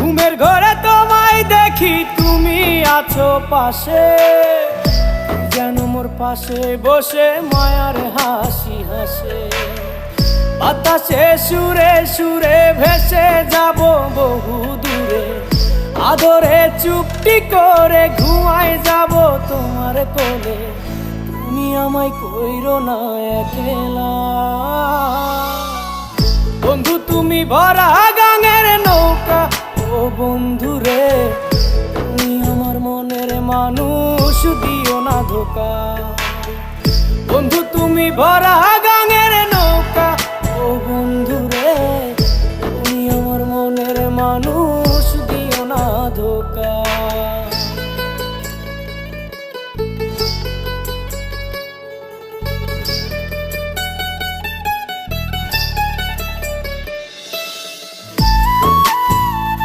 ঘুমের ঘরে তোমায় দেখি তুমি আছো পাশে, যেন মোর পাশে বসে মায়ার হাসি হাসে। বাতাসে সুরে সুরে ভেসে যাব বহু দূরে, আদরে চুপটি করে ঘুমায় যাব তোমার কোলে। তুমি আমায় কইরো না একলা বন্ধু, তুমি ভরা গাঙের নৌকা ও বন্ধু রে। তুমি আমার মনের মানুষ, দিও না ধোকা বন্ধু, তুমি ভরা গাঙের নৌকা ও বন্ধু রে। তুমি আমার মনের মানুষ, দিও না ধোকা।